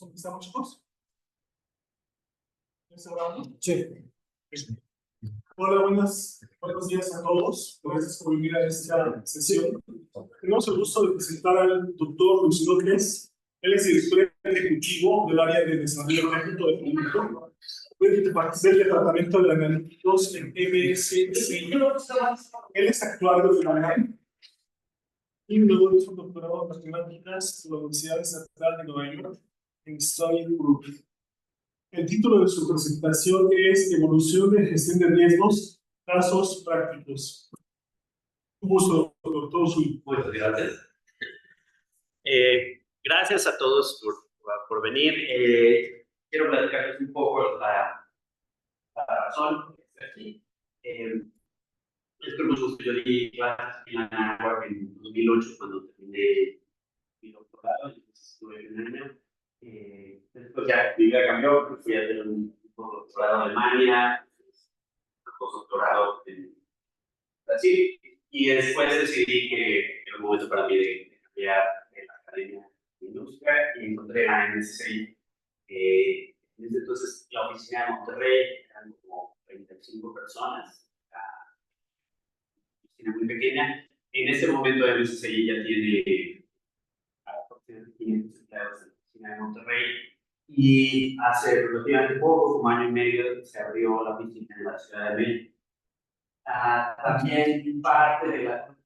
¿Cómo estamos, chicos? ¿Está grabando? Sí. Hola, buenos días a todos. Gracias por venir a esta sesión. Tenemos el gusto de presentar al doctor Luis López. Él es director ejecutivo del área de desarrollo técnico de México. Del departamento de analíticos en MSCI. Él es actuario de la UNAM y luego hizo un doctorado en matemáticas por la Universidad Estatal de Nueva York en Study Group. El título de su presentación es Evolución de Gestión de Riesgos, Casos Prácticos. Un gusto, doctor, todo suyo. Muchas gracias. Gracias a todos por venir. Quiero platicarles un poco la razón por que estoy aquí. Es que yo di clases en la NAHUAC en 2008 cuando terminé mi doctorado, entonces estuve en un año. Después ya mi vida cambió, fui a hacer un postdoctorado en Alemania, un postdoctorado en Brasil, y después decidí que era el momento para mí de cambiar de la academia de industria y encontré a MSCI. Desde entonces la oficina de Monterrey eran como 35 personas, una oficina muy pequeña. En este momento MSCI ya tiene aproximadamente 500 empleados en la oficina de Monterrey y hace relativamente poco, como año y medio, se abrió la oficina en la Ciudad de México. También parte de la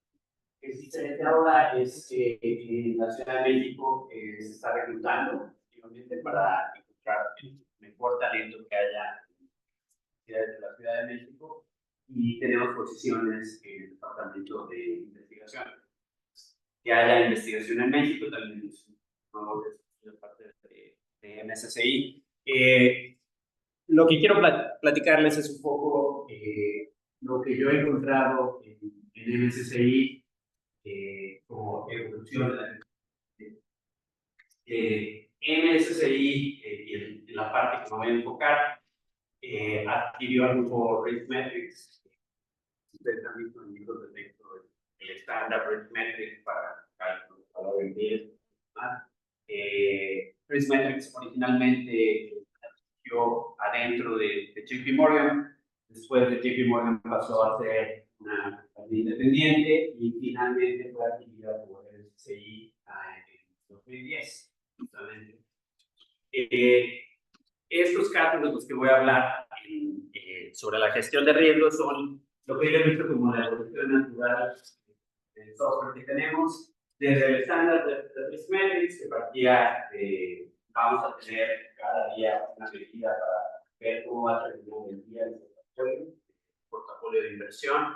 que es diferente ahora es que en la Ciudad de México se está reclutando activamente para encontrar el mejor talento que haya en la Ciudad de México y tenemos posiciones en el departamento de investigación. Que haya investigación en México también es una parte de MSCI. Lo que quiero platicarles es un poco lo que yo he encontrado en MSCI como evolución MSCI y en la parte que me voy a enfocar adquirió algo por Riskmetrics. Ustedes han visto en libros de texto el estándar Riskmetrics para cálculo de valor en riesgo. Riskmetrics originalmente yo adentro de JP Morgan, después de JP Morgan pasó a ser una compañía independiente y finalmente fue adquirida por el CI en 2010. Justamente. Estos casos de los que voy a hablar sobre la gestión de riesgos son lo que yo he visto como la evolución natural del software que tenemos, desde el estándar de Riskmetrics, que partía de vamos a tener cada día una medida para ver cómo va a terminar el día el portafolio de inversión.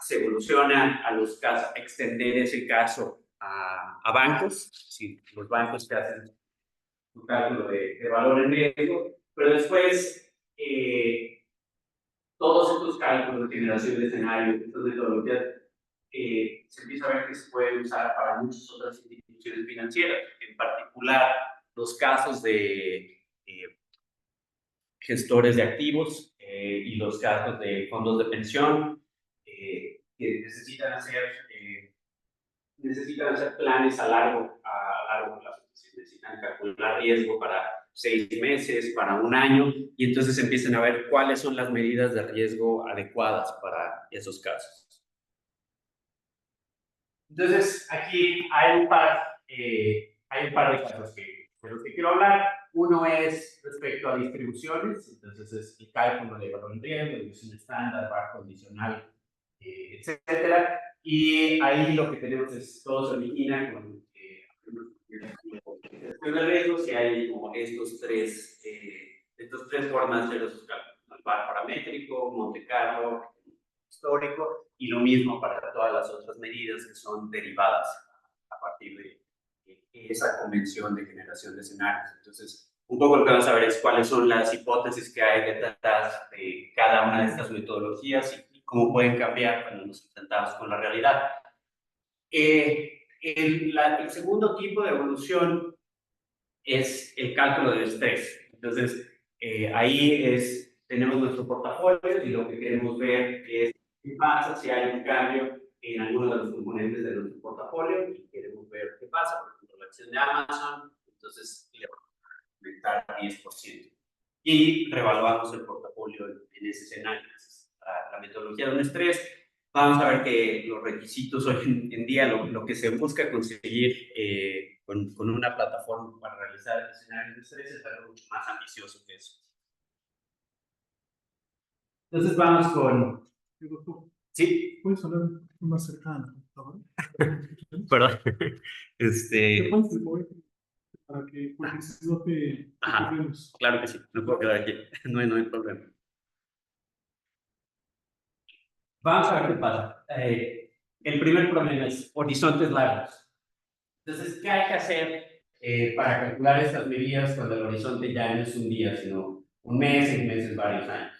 Se evoluciona a los casos, extender ese caso a bancos, sí, los bancos que hacen un cálculo de valor en riesgo, pero después todos estos cálculos de generación de escenarios, estas metodologías, se empieza a ver que se pueden usar para muchas otras instituciones financieras, en particular los casos de gestores de activos y los casos de fondos de pensión que necesitan hacer planes a largo plazo. Necesitan calcular riesgo para 6 meses, para un año, y entonces empiezan a ver cuáles son las medidas de riesgo adecuadas para esos casos. Entonces, aquí hay un par de casos de los que quiero hablar. Uno es respecto a distribuciones, entonces es el cálculo de valor en riesgo, división estándar, bar condicional, etcétera. Y ahí lo que tenemos es todo se origina con gestión de riesgos y hay como estos tres formas de hacer esos cálculos. El bar paramétrico, Monte Carlo, histórico, y lo mismo para todas las otras medidas que son derivadas a partir de esa convención de generación de escenarios. Entonces, un poco lo que vamos a ver es cuáles son las hipótesis que hay detrás de cada una de estas metodologías y cómo pueden cambiar cuando nos enfrentamos con la realidad. El segundo tipo de evolución es el cálculo del estrés. Entonces, ahí tenemos nuestro portafolio y lo que queremos ver es qué pasa si hay un cambio en alguno de los componentes de nuestro portafolio y queremos ver qué pasa. Por ejemplo, la acción de Amazon, entonces le vamos a aumentar 10%. Y revaluamos el portafolio en ese escenario. La metodología de un estrés. Vamos a ver que los requisitos hoy en día, lo que se busca conseguir con una plataforma para realizar el escenario de estrés es algo mucho más ambicioso que eso. Entonces vamos con... Sí. ¿Puedes hablar más cercano? Perdón. ¿Te puedes mover para que, porque si no te perdemos? Claro que sí, no puedo quedar aquí, no hay problema. Vamos a ver qué pasa. El primer problema es horizontes largos. Entonces, ¿qué hay que hacer para calcular estas medidas cuando el horizonte ya no es un día, sino un mes, 6 meses, varios años?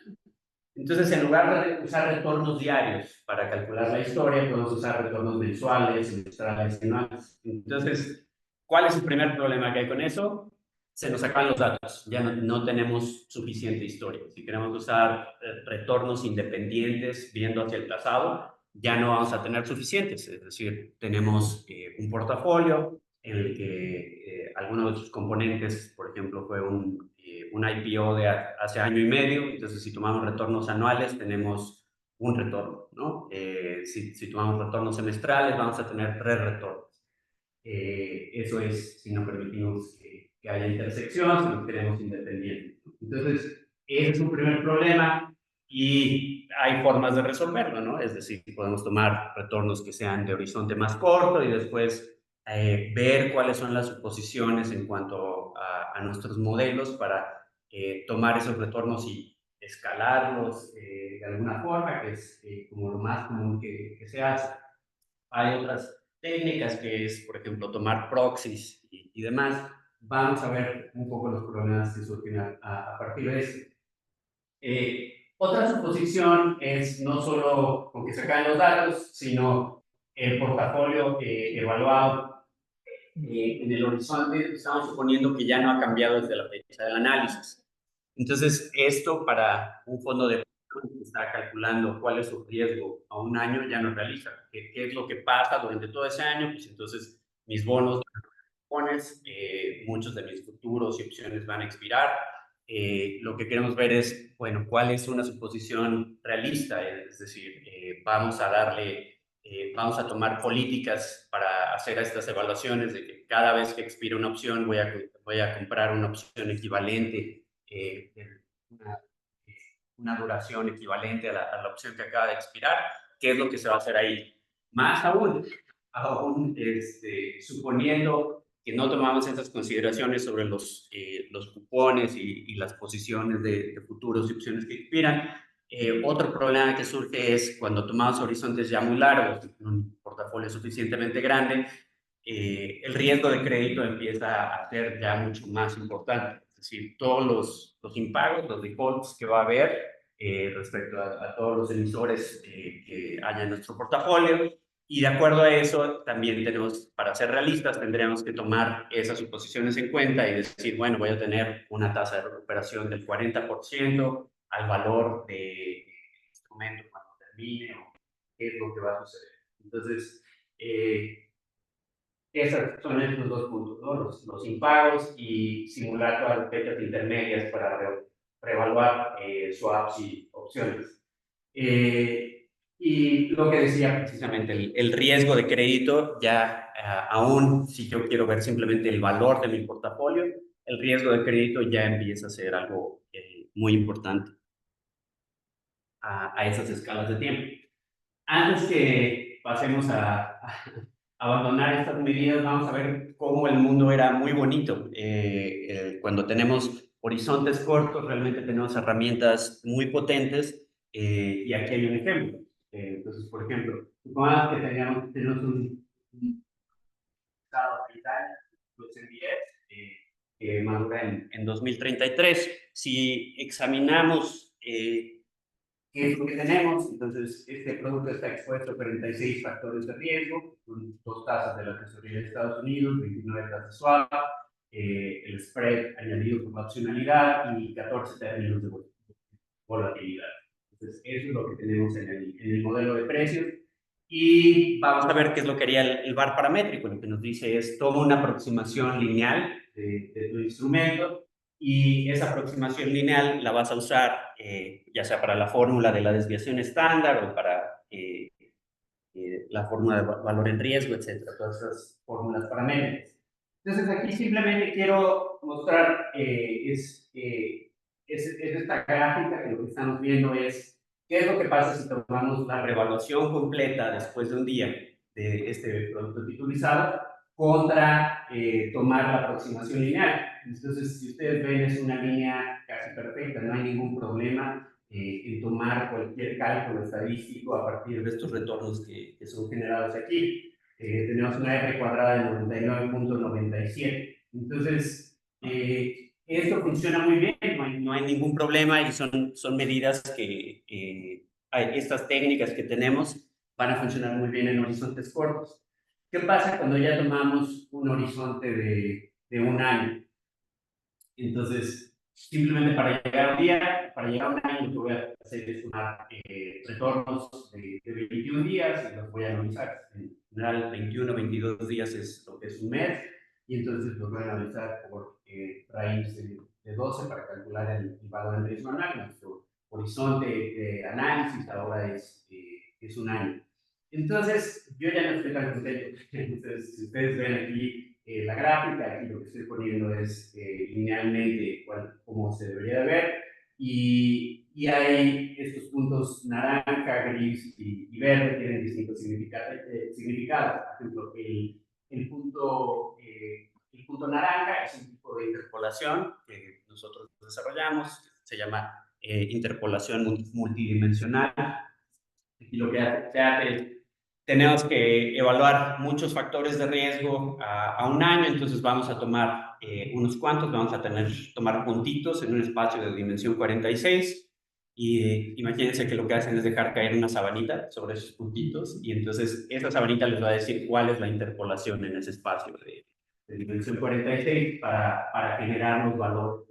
Entonces, en lugar de usar retornos diarios para calcular la historia, podemos usar retornos mensuales, semestrales, anuales. Entonces, ¿cuál es el primer problema que hay con eso? Se nos acaban los datos, ya no tenemos suficiente historia. Si queremos usar retornos independientes viendo hacia el pasado, ya no vamos a tener suficientes. Es decir, tenemos un portafolio en el que algunos de sus componentes, por ejemplo, fue un IPO de hace año y medio, entonces si tomamos retornos anuales tenemos un retorno, ¿no? Si tomamos retornos semestrales vamos a tener 3 retornos. Eso es si no permitimos que haya intersección, si no queremos independientes. Entonces, ese es un primer problema y hay formas de resolverlo, ¿no? Es decir, podemos tomar retornos que sean de horizonte más corto y después ver cuáles son las suposiciones en cuanto a nuestros modelos para tomar esos retornos y escalarlos de alguna forma, que es como lo más común que se hace. Hay otras técnicas que es, por ejemplo, tomar proxies y demás. Vamos a ver un poco los problemas que surgen a partir de eso. Otra suposición es no solo con que se caen los datos, sino el portafolio evaluado en el horizonte. Estamos suponiendo que ya no ha cambiado desde la fecha del análisis. Entonces, esto para un fondo de que está calculando cuál es su riesgo a un año, ya no realiza. ¿Qué es lo que pasa durante todo ese año? Pues entonces mis bonos, muchos de mis futuros y opciones van a expirar. Lo que queremos ver es, bueno, cuál es una suposición realista, es decir, vamos a tomar políticas para hacer estas evaluaciones de que cada vez que expire una opción voy a comprar una opción equivalente, una, una duración equivalente a la opción que acaba de expirar. ¿Qué es lo que se va a hacer ahí? Más aún suponiendo que no tomamos esas consideraciones sobre los cupones y las posiciones de futuros y opciones que expiran. Otro problema que surge es cuando tomamos horizontes ya muy largos, un portafolio suficientemente grande, el riesgo de crédito empieza a ser ya mucho más importante. Es decir, todos los impagos, los defaults que va a haber respecto a todos los emisores que haya en nuestro portafolio. Y de acuerdo a eso, también tenemos, para ser realistas, tendríamos que tomar esas suposiciones en cuenta y decir, bueno, voy a tener una tasa de recuperación del 40% al valor del instrumento cuando termine o qué es lo que va a suceder. Entonces, esos son estos dos puntos, ¿no? Los impagos y simular todas las fechas intermedias para reevaluar swaps y opciones. Y lo que decía precisamente, el riesgo de crédito, ya aún si yo quiero ver simplemente el valor de mi portafolio, el riesgo de crédito ya empieza a ser algo muy importante a esas escalas de tiempo. Antes que pasemos a abandonar estas medidas, vamos a ver cómo el mundo era muy bonito. Cuando tenemos horizontes cortos, realmente tenemos herramientas muy potentes y aquí hay un ejemplo. Entonces, por ejemplo, supongamos que tenemos un estado sanitario, los NBS, que madura en 2033. Si examinamos qué es lo que tenemos, entonces este producto está expuesto a 36 factores de riesgo, con 2 tasas de la tesorería de Estados Unidos, 29 tasas swap, el spread añadido por opcionalidad y 14 términos de volatilidad. Entonces, eso es lo que tenemos en el modelo de precios. Y vamos a ver qué es lo que haría el VAR paramétrico. Lo que nos dice es, toma una aproximación lineal de tu instrumento y esa aproximación lineal la vas a usar ya sea para la fórmula de la desviación estándar o para la fórmula de valor en riesgo, etcétera, todas esas fórmulas paramétricas. Entonces aquí simplemente quiero mostrar es esta gráfica que lo que estamos viendo es qué es lo que pasa si tomamos la revaluación completa después de un día de este producto titulizado contra tomar la aproximación lineal. Entonces, si ustedes ven, es una línea casi perfecta, no hay ningún problema en tomar cualquier cálculo estadístico a partir de estos retornos que son generados aquí. Tenemos una R cuadrada de 99.97. Entonces, esto funciona muy bien, no hay ningún problema y son medidas que estas técnicas que tenemos van a funcionar muy bien en horizontes cortos. ¿Qué pasa cuando ya tomamos un horizonte de un año? Entonces, simplemente para llegar a un día, para llegar a un año, lo que voy a hacer es sumar retornos de 21 días y los voy a analizar. En general, 21, 22 días es lo que es un mes, y entonces los voy a analizar por raíz de 12 para calcular el valor de riesgo anual. Nuestro horizonte de análisis ahora es un año. Entonces, yo ya no estoy tan contento. Entonces, si ustedes ven aquí la gráfica, aquí lo que estoy poniendo es linealmente cómo se debería de ver, y hay estos puntos naranja, gris y verde, tienen distintos significados. Por ejemplo, el punto naranja es un tipo de interpolación que nosotros desarrollamos, se llama interpolación multidimensional. Y lo que se hace es, tenemos que evaluar muchos factores de riesgo a un año, entonces vamos a tomar unos cuantos, vamos a tomar puntitos en un espacio de dimensión 46 y imagínense que lo que hacen es dejar caer una sabanita sobre esos puntitos y entonces esa sabanita les va a decir cuál es la interpolación en ese espacio de dimensión 46 para generarnos valor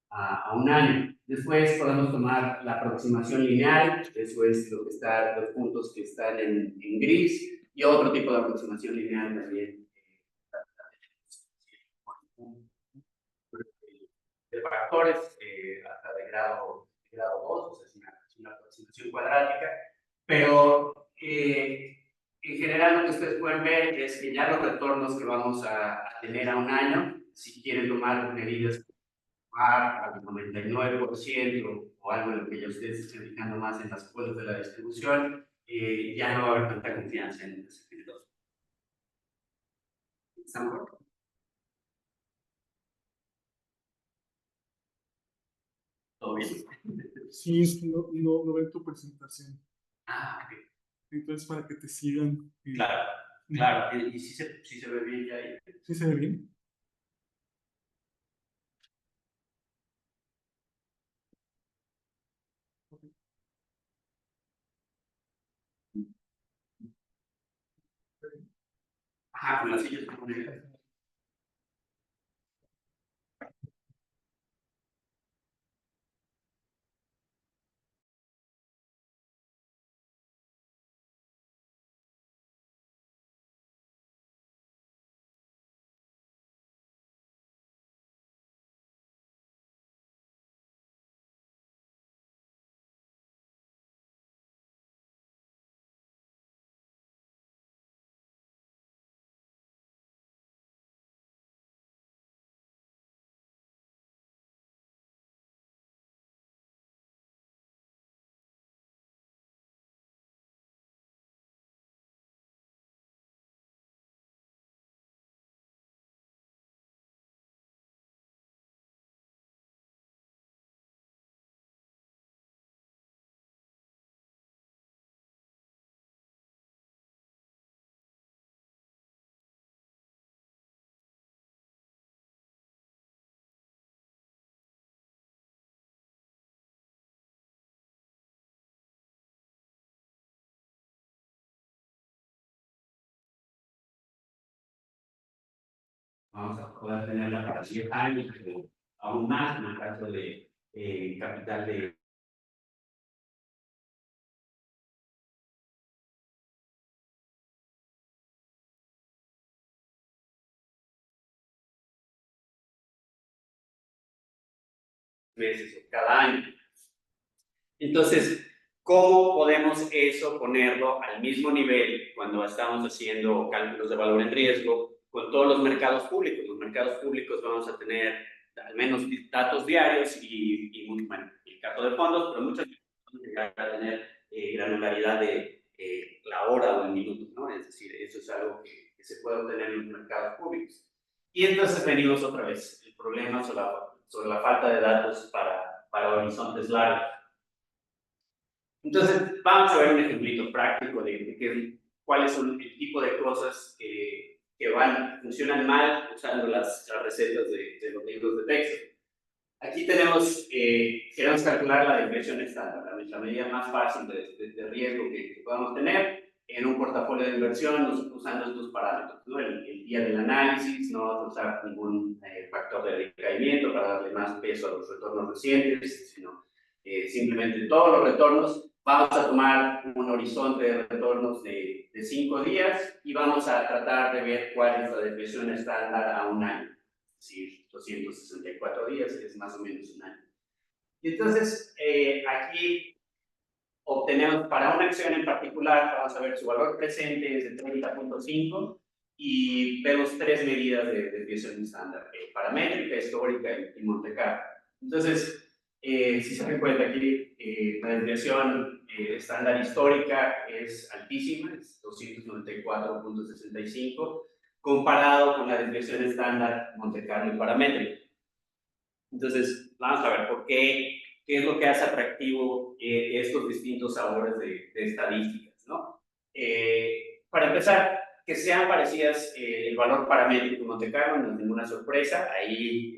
a un año. Después podemos tomar la aproximación lineal, eso es lo que está, los puntos que están en gris, y otro tipo de aproximación lineal también de factores hasta de grado 2, o sea, es una aproximación cuadrática, pero en general lo que ustedes pueden ver es que ya los retornos que vamos a tener a un año, si quieren tomar medidas al 99% o algo en lo que ya ustedes estén fijando más en las cuotas de la distribución, ya no va a haber tanta confianza en ese género. ¿Están por? ¿Todo bien? Sí, es que no ven tu presentación. Ah, ok. Entonces, para que te sigan. Claro, claro. ¿Y si se ve bien ya ahí? ¿Sí se ve bien? Ajá, con las sillas como negras. Vamos a poder tenerla para 10 años, pero aún más en el caso de capital de meses o cada año. Entonces, ¿cómo podemos eso ponerlo al mismo nivel cuando estamos haciendo cálculos de valor en riesgo con todos los mercados públicos? Los mercados públicos vamos a tener al menos datos diarios y bueno, el caso de fondos, pero muchas veces vamos a llegar a tener granularidad de la hora o el minuto, ¿no? Es decir, eso es algo que se puede obtener en los mercados públicos. Y entonces venimos otra vez, el problema sobre la falta de datos para horizontes largos. Entonces, vamos a ver un ejemplito práctico de cuáles son el tipo de cosas que funcionan mal usando las recetas de los libros de texto. Aquí queremos calcular la depresión estándar, la medida más fácil de riesgo que podamos tener en un portafolio de inversión usando estos parámetros, ¿no? El día del análisis, no vamos a usar ningún factor de decaimiento para darle más peso a los retornos recientes, sino simplemente todos los retornos. Vamos a tomar un horizonte de retornos de 5 días y vamos a tratar de ver cuál es la depresión estándar a un año. Es decir, 264 días, que es más o menos un año. Y entonces, aquí obtenemos para una acción en particular, vamos a ver su valor presente es de 30.5 y vemos 3 medidas de desviación estándar, paramétrica, histórica y Monte Carlo. Entonces, si se dan cuenta aquí, la desviación estándar histórica es altísima, es 294.65, comparado con la desviación estándar Monte Carlo y paramétrica. Entonces, vamos a ver qué es lo que hace atractivo estos distintos sabores de estadísticas, ¿no? Para empezar, que sean parecidas el valor paramétrico de Monte Carlo, no es ninguna sorpresa. Ahí,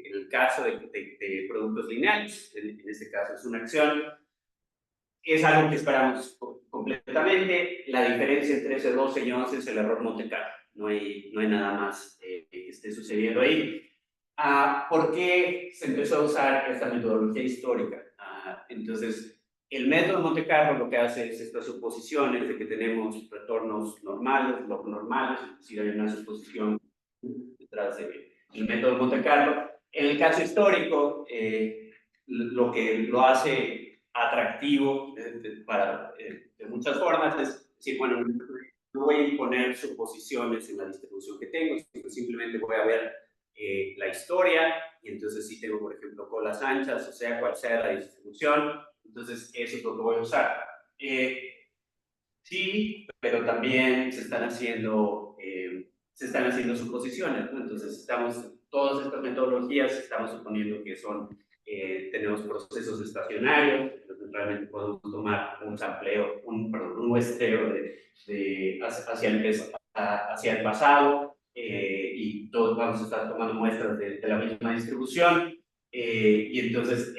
en el caso de productos lineales, en este caso es una acción, es algo que esperamos completamente. La diferencia entre ese 12 y 11 es el error Monte Carlo. No hay nada más que esté sucediendo ahí. ¿Por qué se empezó a usar esta metodología histórica? Entonces, el método Monte Carlo lo que hace es estas suposiciones de que tenemos retornos normales, log normales, es decir, hay una suposición detrás del método Monte Carlo. En el caso histórico, lo que lo hace atractivo de muchas formas es decir, bueno, no voy a imponer suposiciones en la distribución que tengo, sino simplemente voy a ver la historia, y entonces si tengo, por ejemplo, colas anchas, o sea, cual sea la distribución, entonces eso es lo que voy a usar. Sí, pero también se están haciendo suposiciones, ¿no? Entonces todas estas metodologías estamos suponiendo que tenemos procesos estacionarios, entonces realmente podemos tomar un sampleo, un muestreo hacia el pasado, y todos vamos a estar tomando muestras de la misma distribución, y entonces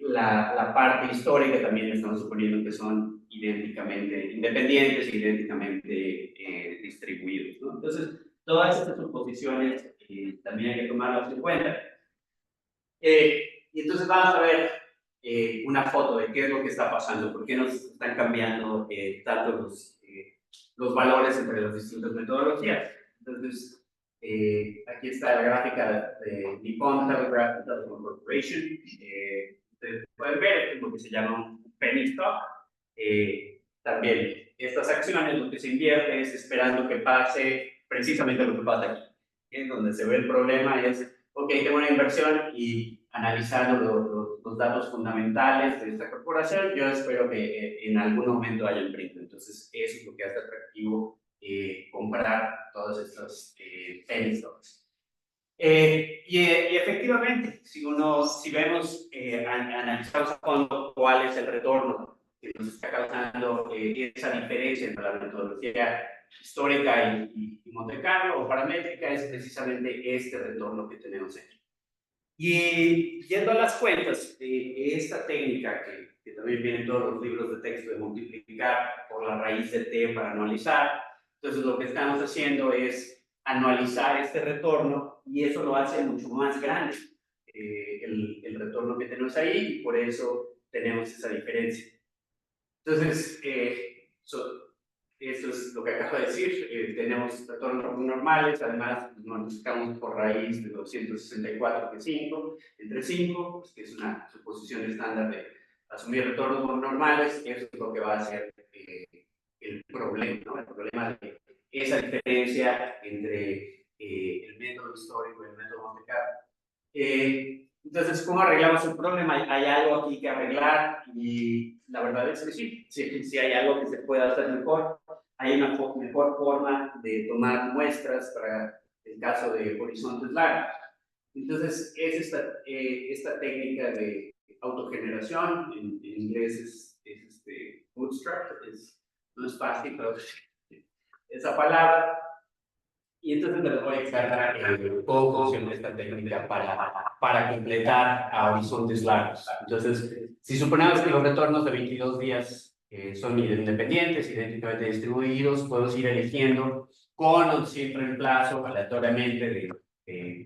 la parte histórica también estamos suponiendo que son idénticamente independientes e idénticamente distribuidos, ¿no? Entonces, todas estas suposiciones también hay que tomarlas en cuenta. Y entonces vamos a ver una foto de qué es lo que está pasando, por qué nos están cambiando tanto los valores entre las distintas metodologías. Entonces, aquí está la gráfica de Nippon Telegraph Corporation. Ustedes pueden ver, es lo que se llama un penny stock. También, estas acciones, lo que se invierte es esperando que pase precisamente lo que pasa aquí. Donde se ve el problema es, ok, tengo una inversión y analizando los datos fundamentales de esta corporación, yo espero que en algún momento haya imprenta. Entonces, eso es lo que hace atractivo comprar todos estos penny stocks. Y efectivamente, si vemos, analizamos a fondo cuál es el retorno que nos está causando esa diferencia entre la metodología histórica y Monte Carlo o paramétrica, es precisamente este retorno que tenemos aquí. Y yendo a las cuentas, esta técnica que también viene en todos los libros de texto de multiplicar por la raíz de t para anualizar, entonces lo que estamos haciendo es anualizar este retorno y eso lo hace mucho más grande el retorno que tenemos ahí, y por eso tenemos esa diferencia. Entonces, eso es lo que acabo de decir. Tenemos retornos normales, además nos multiplicamos por raíz de 264,5 entre 5, pues, que es una suposición estándar de asumir retornos normales. Eso es lo que va a ser el problema, ¿no? El problema de esa diferencia entre el método histórico y el método Monte Carlo. Entonces, ¿cómo arreglamos el problema? Hay algo aquí que arreglar y la verdad es que sí hay algo que se puede hacer mejor. Hay una mejor forma de tomar muestras para el caso de horizontes largos. Entonces, es esta técnica de autogeneración, en inglés es bootstrap, no es fácil, pero esa palabra. Y entonces les voy a explicar cómo funciona esta técnica para completar a horizontes largos. Entonces, si suponemos que los retornos de 22 días son independientes, idénticamente distribuidos, podemos ir eligiendo con o sin reemplazo aleatoriamente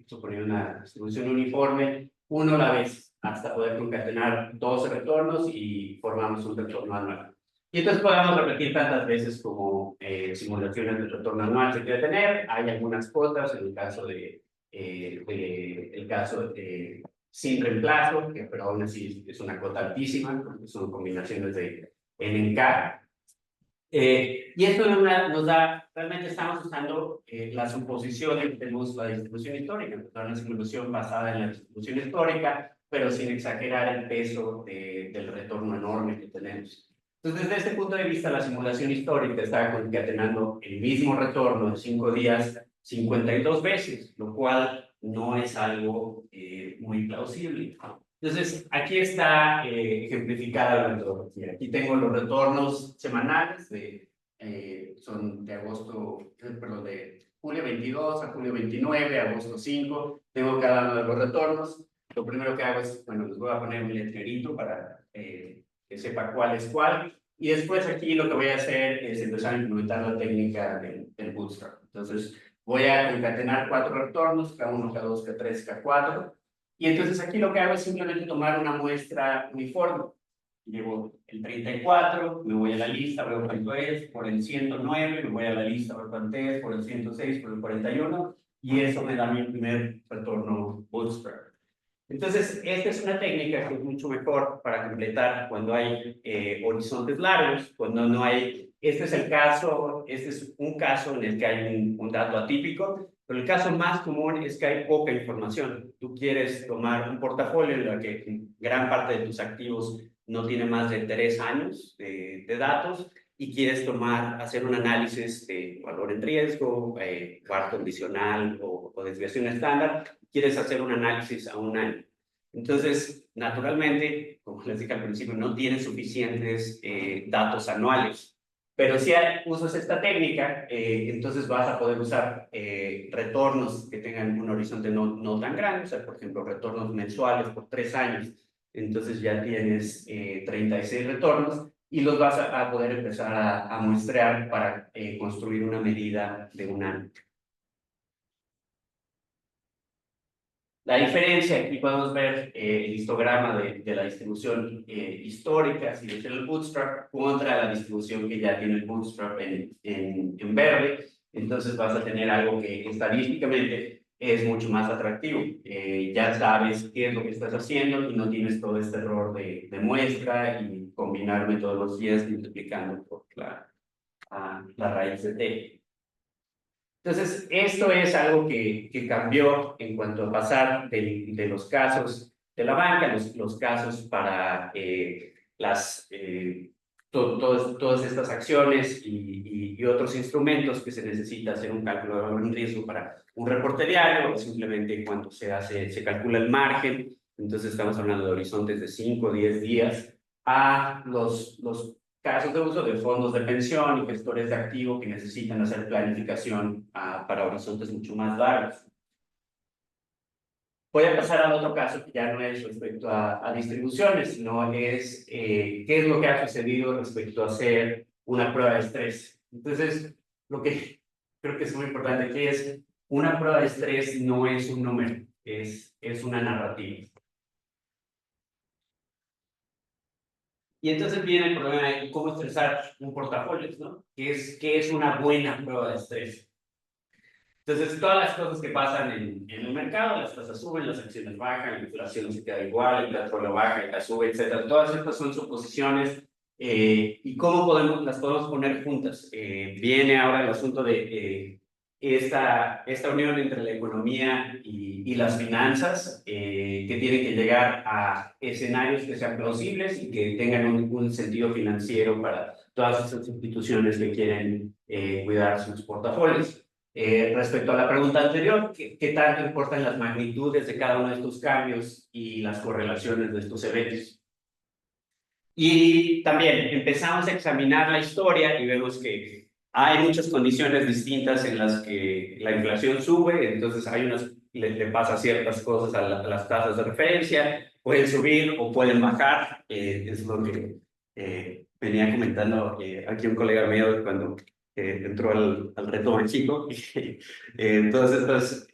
suponiendo una distribución uniforme, uno a la vez, hasta poder concatenar 12 retornos y formamos un retorno anual. Y entonces podemos repetir tantas veces como simulaciones de retorno anual se quiere tener. Hay algunas cuotas en el caso sin reemplazo, pero aún así es una cuota altísima, porque son combinaciones de N en K. Y esto nos da, realmente estamos usando la suposición de que tenemos la distribución histórica, una simulación basada en la distribución histórica, pero sin exagerar el peso del retorno enorme que tenemos. Entonces, desde este punto de vista, la simulación histórica está concatenando el mismo retorno en 5 días 52 veces, lo cual no es algo muy plausible. Entonces, aquí está ejemplificada la metodología. Aquí tengo los retornos semanales, son de de julio 22 a julio 29, agosto 5. Tengo cada uno de los retornos. Lo primero que hago es, bueno, les voy a poner un letrerito para que sepa cuál es cuál. Y después aquí lo que voy a hacer es empezar a implementar la técnica del bootstrap. Entonces, voy a concatenar 4 retornos, K1, K2, K3, K4. Y entonces aquí lo que hago es simplemente tomar una muestra uniforme. Llevo el 34, me voy a la lista, veo cuánto es, por el 109, me voy a la lista, veo cuánto es, por el 106, por el 41, y eso me da mi primer retorno bootstrap. Entonces, esta es una técnica que es mucho mejor para completar cuando hay horizontes largos, cuando no hay. Este es un caso en el que hay un dato atípico, pero el caso más común es que hay poca información. Tú quieres tomar un portafolio en el que gran parte de tus activos no tiene más de 3 años de datos y quieres hacer un análisis de valor en riesgo, VaR condicional o desviación estándar. Quieres hacer un análisis a un año. Entonces, naturalmente, como les dije al principio, no tienes suficientes datos anuales. Pero si usas esta técnica, entonces vas a poder usar retornos que tengan un horizonte no tan grande, o sea, por ejemplo, retornos mensuales por 3 años. Entonces ya tienes 36 retornos y los vas a poder empezar a muestrear para construir una medida de un año. La diferencia, aquí podemos ver el histograma de la distribución histórica, si es el bootstrap, contra la distribución que ya tiene el bootstrap en verde. Entonces vas a tener algo que estadísticamente es mucho más atractivo. Ya sabes qué es lo que estás haciendo y no tienes todo este error de muestra y combinar metodologías multiplicando por la raíz de t. Entonces, esto es algo que cambió en cuanto a pasar de los casos de la banca, los casos para todas estas acciones y otros instrumentos que se necesita hacer un cálculo de valor en riesgo para un reporte diario, o simplemente cuando se calcula el margen. Entonces, estamos hablando de horizontes de 5 o 10 días a los casos de uso de fondos de pensión y gestores de activo que necesitan hacer planificación para horizontes mucho más largos. Voy a pasar al otro caso que ya no es respecto a distribuciones, sino es qué es lo que ha sucedido respecto a hacer una prueba de estrés. Entonces, lo que creo que es muy importante aquí es una prueba de estrés no es un número, es una narrativa. Y entonces viene el problema de cómo estresar un portafolio, ¿no? ¿Qué es una buena prueba de estrés? Entonces, todas las cosas que pasan en el mercado, las tasas suben, las acciones bajan, la inflación se queda igual, el petróleo baja, la sube, etcétera. Todas estas son suposiciones y cómo las podemos poner juntas. Viene ahora el asunto de esta unión entre la economía y las finanzas, que tienen que llegar a escenarios que sean plausibles y que tengan un sentido financiero para todas estas instituciones que quieren cuidar sus portafolios. Respecto a la pregunta anterior, ¿qué tanto importan las magnitudes de cada uno de estos cambios y las correlaciones de estos eventos? Y también empezamos a examinar la historia y vemos que hay muchas condiciones distintas en las que la inflación sube, entonces le pasa ciertas cosas a las tasas de referencia, pueden subir o pueden bajar, es lo que venía comentando aquí un colega mío cuando entró al reto Banxico. Todas estas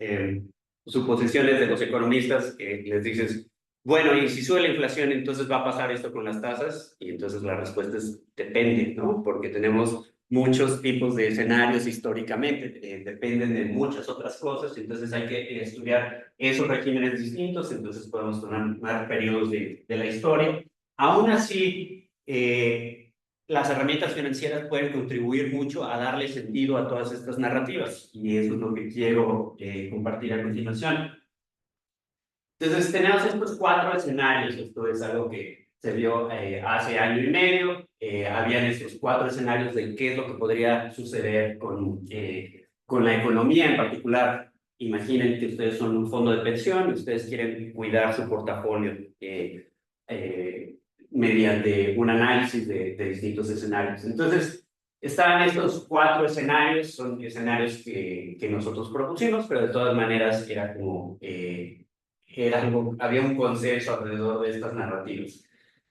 suposiciones de los economistas, les dices, bueno, y si sube la inflación, entonces va a pasar esto con las tasas, y entonces la respuesta es depende, ¿no? Porque tenemos muchos tipos de escenarios históricamente, dependen de muchas otras cosas, entonces hay que estudiar esos regímenes distintos, entonces podemos tomar periodos de la historia. Aún así, las herramientas financieras pueden contribuir mucho a darle sentido a todas estas narrativas, y eso es lo que quiero compartir a continuación. Entonces, tenemos estos 4 escenarios. Esto es algo que se vio hace año y medio. Habían estos 4 escenarios de qué es lo que podría suceder con la economía en particular. Imaginen que ustedes son un fondo de pensión y ustedes quieren cuidar su portafolio mediante un análisis de distintos escenarios. Entonces, estaban estos 4 escenarios, son escenarios que nosotros propusimos, pero de todas maneras era como... había un consenso alrededor de estas narrativas.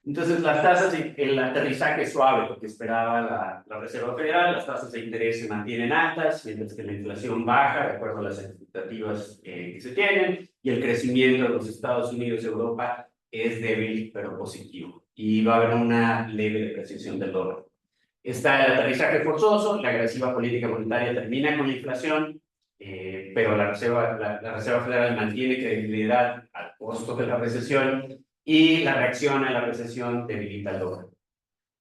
Entonces, las tasas, el aterrizaje suave, lo que esperaba la Reserva Federal, las tasas de interés se mantienen altas, mientras que la inflación baja, de acuerdo a las expectativas que se tienen, y el crecimiento de los Estados Unidos y Europa es débil, pero positivo. Y va a haber una leve depreciación del dólar. Está el aterrizaje forzoso, la agresiva política monetaria termina con la inflación, pero la Reserva Federal mantiene credibilidad al costo de la recesión y la reacción a la recesión debilita el dólar.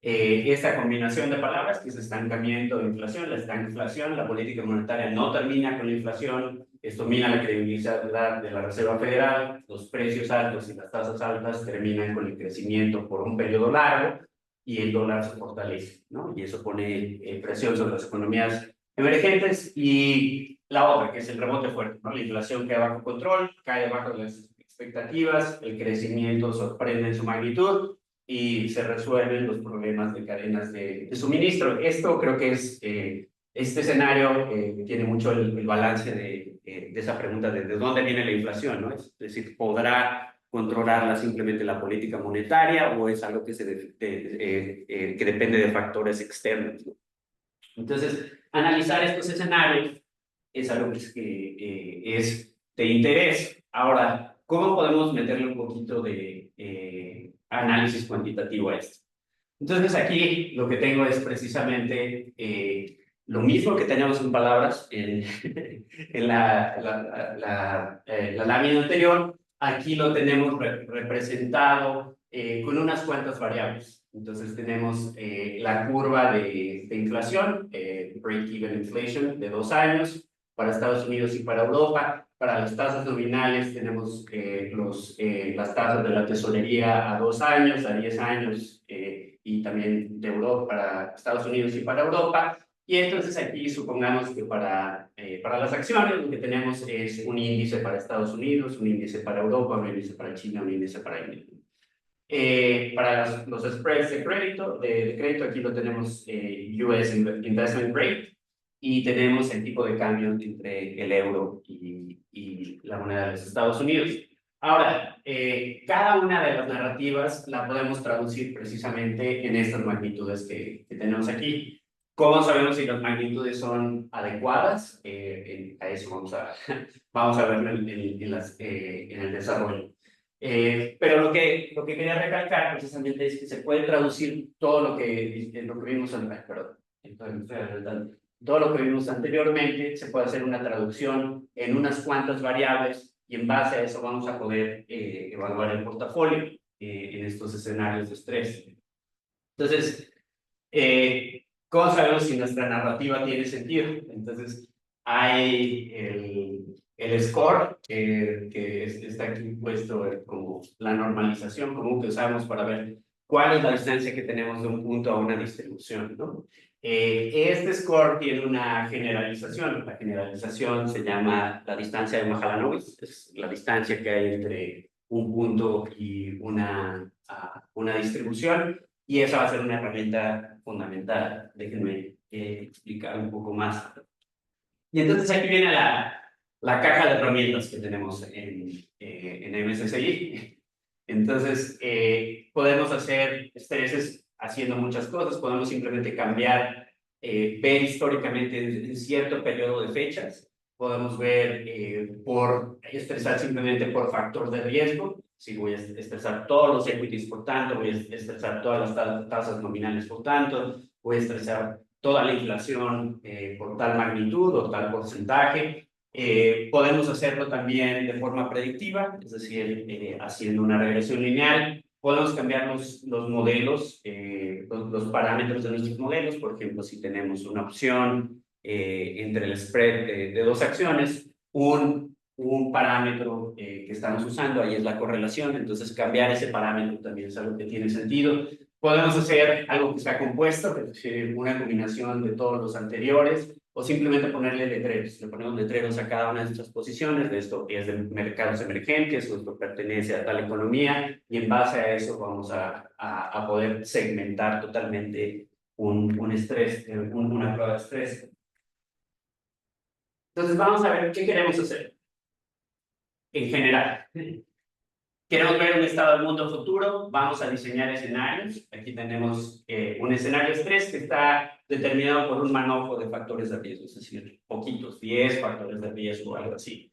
Esta combinación de palabras, que es estancamiento de inflación, la estanflación, la política monetaria no termina con la inflación, esto mina la credibilidad de la Reserva Federal, los precios altos y las tasas altas terminan con el crecimiento por un periodo largo y el dólar se fortalece, ¿no? Y eso pone presión sobre las economías emergentes. Y la otra, que es el rebote fuerte, ¿no? La inflación queda bajo control, cae bajo las expectativas, el crecimiento sorprende en su magnitud y se resuelven los problemas de cadenas de suministro. Esto creo que es, este escenario tiene mucho el balance de esa pregunta de dónde viene la inflación, ¿no? Es decir, ¿podrá controlarla simplemente la política monetaria o es algo que, que depende de factores externos, ¿no? Entonces, analizar estos escenarios es algo que es de interés. Ahora, ¿cómo podemos meterle un poquito de análisis cuantitativo a esto? Entonces, aquí lo que tengo es precisamente lo mismo que teníamos en palabras en, en la lámina anterior. Aquí lo tenemos representado con unas cuantas variables. Entonces, tenemos la curva de inflación, break-even inflation, de 2 años para Estados Unidos y para Europa. Para las tasas nominales tenemos las tasas de la tesorería a 2 años, a 10 años, y también de Europa para Estados Unidos y para Europa. Y entonces aquí supongamos que para las acciones lo que tenemos es un índice para Estados Unidos, un índice para Europa, un índice para China, un índice para India. Para los spreads de crédito, aquí lo tenemos US Investment Grade, y tenemos el tipo de cambio entre el euro y la moneda de los Estados Unidos. Ahora, cada una de las narrativas la podemos traducir precisamente en estas magnitudes que tenemos aquí. ¿Cómo sabemos si las magnitudes son adecuadas? A eso vamos a verlo en el desarrollo. Pero lo que quería recalcar precisamente es que se puede traducir todo lo que vimos perdón, estoy adelantando. Todo lo que vimos anteriormente se puede hacer una traducción en unas cuantas variables y en base a eso vamos a poder evaluar el portafolio en estos escenarios de estrés. Entonces, ¿cómo sabemos si nuestra narrativa tiene sentido? Entonces, hay el score, que está aquí puesto como la normalización común que usamos para ver cuál es la distancia que tenemos de un punto a una distribución, ¿no? Este score tiene una generalización. La generalización se llama la distancia de Mahalanobis, es la distancia que hay entre un punto y una distribución. Y esa va a ser una herramienta fundamental. Déjenme explicar un poco más. Y entonces aquí viene la caja de herramientas que tenemos en MSCI. Entonces, podemos hacer estreses haciendo muchas cosas. Podemos simplemente cambiar, ver históricamente en cierto periodo de fechas. Podemos ver por estresar simplemente por factor de riesgo. Si voy a estresar todos los equities por tanto, voy a estresar todas las tasas nominales por tanto, voy a estresar toda la inflación por tal magnitud o tal porcentaje. Podemos hacerlo también de forma predictiva, es decir, haciendo una regresión lineal. Podemos cambiar los modelos, los parámetros de nuestros modelos. Por ejemplo, si tenemos una opción entre el spread de dos acciones, un parámetro que estamos usando, ahí es la correlación, entonces cambiar ese parámetro también es algo que tiene sentido. Podemos hacer algo que está compuesto, es decir, una combinación de todos los anteriores, o simplemente ponerle letreros. Le ponemos letreros a cada una de estas posiciones, de esto es de mercados emergentes, o esto pertenece a tal economía, y en base a eso vamos a poder segmentar totalmente un estrés, una prueba de estrés. Entonces vamos a ver qué queremos hacer en general. Queremos ver un estado del mundo futuro, vamos a diseñar escenarios. Aquí tenemos un escenario de estrés que está determinado por un manojo de factores de riesgo, es decir, poquitos, 10 factores de riesgo o algo así.